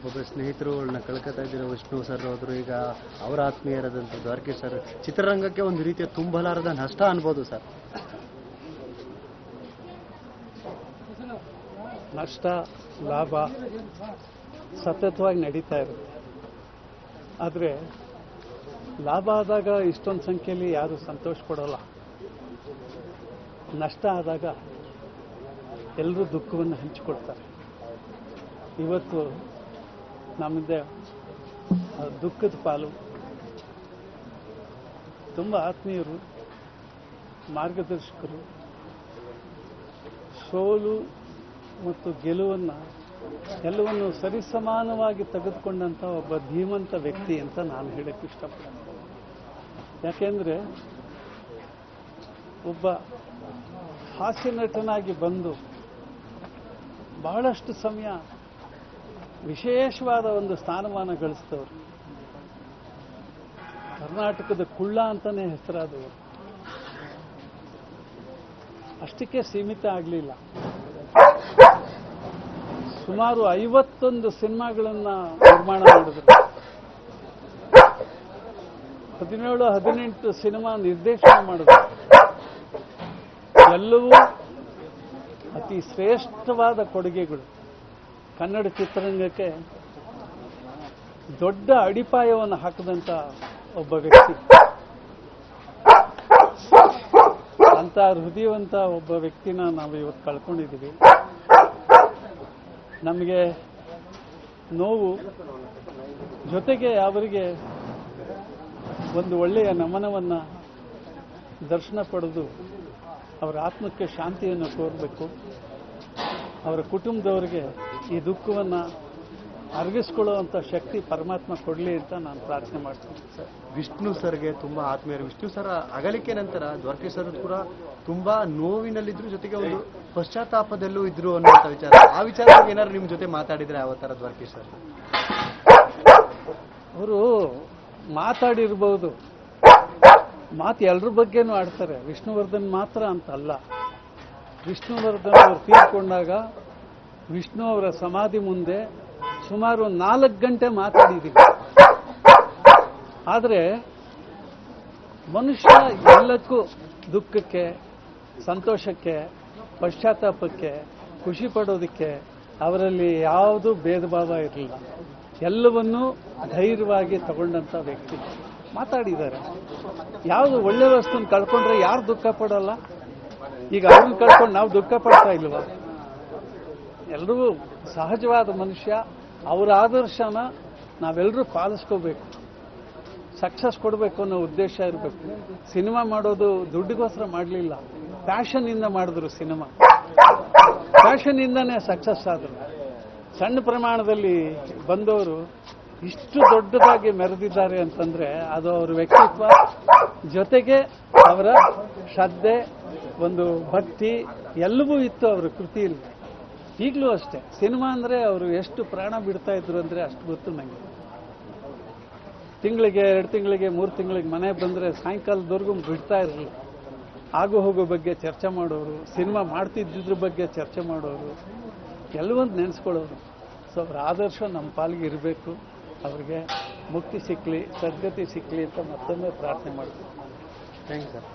ಒಬ್ಬ ಸ್ನೇಹಿತರುಗಳನ್ನ ಕಳ್ಕೊತಾ ಇದ್ದೀರೋ ವಿಷ್ಣು ಸರ್ ಹೋದ್ರು. ಈಗ ಅವರ ಆತ್ಮೀಯರಾದಂಥ ದ್ವಾರಕೀಶ್ ಸರ್ ಚಿತ್ರರಂಗಕ್ಕೆ ಒಂದು ರೀತಿಯ ತುಂಬಲಾರದ ನಷ್ಟ ಅನ್ಬೋದು ಸರ್. ನಷ್ಟ ಲಾಭ ಸತತವಾಗಿ ನಡೀತಾ ಇರುತ್ತೆ. ಆದರೆ ಲಾಭ ಆದಾಗ ಇಷ್ಟೊಂದು ಸಂಖ್ಯೆಯಲ್ಲಿ ಯಾರು ಸಂತೋಷ ಪಡೋಲ್ಲ. ನಷ್ಟ ಆದಾಗ ಎಲ್ಲರೂ ದುಃಖವನ್ನು ಹಂಚಿಕೊಳ್ತಾರೆ. ಇವತ್ತು ನಮ್ಮದೇ ದುಃಖದ ಪಾಲು. ತುಂಬ ಆತ್ಮೀಯರು, ಮಾರ್ಗದರ್ಶಕರು, ಸೋಲು ಮತ್ತು ಗೆಲುವನ್ನು ಎಲ್ಲವನ್ನು ಸರಿಸಮಾನವಾಗಿ ತೆಗೆದುಕೊಂಡಂಥ ಒಬ್ಬ ಧೀಮಂತ ವ್ಯಕ್ತಿ ಅಂತ ನಾನು ಹೇಳಕ್ಕೆ ಇಷ್ಟಪಡ್ತೀನಿ. ಯಾಕೆಂದರೆ ಒಬ್ಬ ಹಾಸ್ಯ ನಟನಾಗಿ ಬಂದು ಬಹಳಷ್ಟು ಸಮಯ ವಿಶೇಷವಾದ ಒಂದು ಸ್ಥಾನಮಾನ ಗಳಿಸಿದವರು. ಕರ್ನಾಟಕದ ಕುಳ್ಳ ಅಂತಾನೆ ಹೆಸರಾದವರು. ಅಷ್ಟಕ್ಕೆ ಸೀಮಿತ ಆಗಲಿಲ್ಲ. ಸುಮಾರು 51 ಸಿನಿಮಾಗಳನ್ನು ನಿರ್ಮಾಣ ಮಾಡಿದ್ರು. 17-18 ಸಿನಿಮಾ ನಿರ್ದೇಶನ ಮಾಡಿದ್ರು. ಎಲ್ಲವೂ ಅತಿ ಶ್ರೇಷ್ಠವಾದ ಕೊಡುಗೆಗಳು. ಕನ್ನಡ ಚಿತ್ರರಂಗಕ್ಕೆ ದೊಡ್ಡ ಅಡಿಪಾಯವನ್ನು ಹಾಕಿದಂಥ ಒಬ್ಬ ವ್ಯಕ್ತಿ. ಅಂತ ಹೃದಯವಂತ ಒಬ್ಬ ವ್ಯಕ್ತಿನ ನಾವು ಇವತ್ತು ಕಳ್ಕೊಂಡಿದ್ದೀವಿ. ನಮಗೆ ನೋವು, ಜೊತೆಗೆ ಅವರಿಗೆ ಒಂದು ಒಳ್ಳೆಯ ನಮನವನ್ನು ದರ್ಶನ ಪಡೆದು ಅವರ ಆತ್ಮಕ್ಕೆ ಶಾಂತಿಯನ್ನು ಕೋರಬೇಕು. ಅವರ ಕುಟುಂಬದವರಿಗೆ ಈ ದುಃಖವನ್ನು ಅರಗಿಸ್ಕೊಳ್ಳುವಂಥ ಶಕ್ತಿ ಪರಮಾತ್ಮ ಕೊಡಲಿ ಅಂತ ನಾನು ಪ್ರಾರ್ಥನೆ ಮಾಡ್ತೀನಿ ಸರ್. ವಿಷ್ಣು ಸರ್ಗೆ ತುಂಬ ಆತ್ಮೀಯರು. ವಿಷ್ಣು ಸರ್ ಅಗಲಿಕೆ ನಂತರ ದ್ವಾರಕೀಶ್ ಸರ್ ಕೂಡ ತುಂಬಾ ನೋವಿನಲ್ಲಿದ್ರು, ಜೊತೆಗೆ ಒಂದು ಪಶ್ಚಾತ್ತಾಪದಲ್ಲೂ ಇದ್ರು ಅನ್ನುವಂಥ ವಿಚಾರ. ಆ ವಿಚಾರವಾಗಿ ಏನಾದ್ರು ನಿಮ್ಮ ಜೊತೆ ಮಾತಾಡಿದ್ರೆ ಯಾವ ಥರ ದ್ವಾರಕೀಶ್ ಸರ್? ಅವರು ಮಾತಾಡಿರ್ಬೋದು, ಮಾತು ಎಲ್ಲರ ಬಗ್ಗೆನೂ ಆಡ್ತಾರೆ. ವಿಷ್ಣುವರ್ಧನ್ ಮಾತ್ರ ಅಂತಲ್ಲ. ವಿಷ್ಣುವರ್ಧನ್ ಅವರು ತೀರ್ಕೊಂಡಾಗ ವಿಷ್ಣು ಅವರ ಸಮಾಧಿ ಮುಂದೆ ಸುಮಾರು 4 ಗಂಟೆ ಮಾತಾಡಿದ್ದೀವಿ. ಆದರೆ ಮನುಷ್ಯ ಎಲ್ಲಕ್ಕೂ ದುಃಖಕ್ಕೆ, ಸಂತೋಷಕ್ಕೆ, ಪಶ್ಚಾತ್ತಾಪಕ್ಕೆ, ಖುಷಿ ಪಡೋದಕ್ಕೆ ಅವರಲ್ಲಿ ಯಾವುದೂ ಭೇದ ಭಾವ ಇರಲಿಲ್ಲ. ಎಲ್ಲವನ್ನೂ ಧೈರ್ಯವಾಗಿ ತಗೊಂಡಂಥ ವ್ಯಕ್ತಿ. ಮಾತಾಡಿದ್ದಾರೆ. ಯಾವುದು ಒಳ್ಳೆ ವಸ್ತುನ ಕಳ್ಕೊಂಡ್ರೆ ಯಾರು ದುಃಖ ಪಡೋಲ್ಲ? ಈಗ ಅವ್ರನ್ನ ಕಳ್ಕೊಂಡು ನಾವು ದುಃಖ ಪಡ್ತಾ ಇಲ್ವಾ? ಎಲ್ಲರೂ ಸಹಜವಾದ ಮನುಷ್ಯ. ಅವರ ಆದರ್ಶನ ನಾವೆಲ್ಲರೂ ಪಾಲಿಸ್ಕೋಬೇಕು. ಸಕ್ಸಸ್ ಕೊಡಬೇಕು ಅನ್ನೋ ಉದ್ದೇಶ ಇರಬೇಕು. ಸಿನಿಮಾ ಮಾಡೋದು ದುಡ್ಡಿಗೋಸ್ಕರ ಮಾಡಲಿಲ್ಲ, ಪ್ಯಾಷನ್ನಿಂದ ಮಾಡಿದ್ರು ಸಿನಿಮಾ. ಪ್ಯಾಷನ್ನಿಂದನೇ ಸಕ್ಸಸ್ ಆದರು. ಸಣ್ಣ ಪ್ರಮಾಣದಲ್ಲಿ ಬಂದವರು ಇಷ್ಟು ದೊಡ್ಡದಾಗಿ ಮೆರೆದಿದ್ದಾರೆ ಅಂತಂದ್ರೆ ಅದು ಅವರ ವ್ಯಕ್ತಿತ್ವ, ಜೊತೆಗೆ ಅವರ ಶ್ರದ್ಧೆ, ಒಂದು ಭಕ್ತಿ ಎಲ್ಲವೂ ಇತ್ತು ಅವರ ಕೃತಿಯಲ್ಲಿ. ಈಗಲೂ ಅಷ್ಟೇ. ಸಿನಿಮಾ ಅಂದರೆ ಅವರು ಎಷ್ಟು ಪ್ರಾಣ ಬಿಡ್ತಾ ಇದ್ರು ಅಂದರೆ ಅಷ್ಟು ಗೊತ್ತು ನನಗೆ. ತಿಂಗಳಿಗೆ 2 ತಿಂಗಳಿಗೆ 3 ತಿಂಗಳಿಗೆ ಮನೆ ಬಂದರೆ ಸಾಯಂಕಾಲದವರೆಗೂ ಬಿಡ್ತಾ ಇರಲಿಲ್ಲ. ಆಗು ಹೋಗೋ ಬಗ್ಗೆ ಚರ್ಚೆ ಮಾಡೋರು, ಸಿನಿಮಾ ಮಾಡ್ತಿದ್ದಿದ್ರ ಬಗ್ಗೆ ಚರ್ಚೆ ಮಾಡೋರು, ಎಲ್ಲವೊಂದು ನೆನೆಸ್ಕೊಳ್ಳೋರು. ಸೊ ಅವರ ಆದರ್ಶ ನಮ್ಮ ಪಾಲಿಗೆ ಇರಬೇಕು. ಅವರಿಗೆ ಮುಕ್ತಿ ಸಿಕ್ಕಲಿ, ಸದ್ಗತಿ ಸಿಕ್ಕಲಿ ಅಂತ ಮತ್ತೊಮ್ಮೆ ಪ್ರಾರ್ಥನೆ ಮಾಡ್ತೀವಿ. Thank you sir.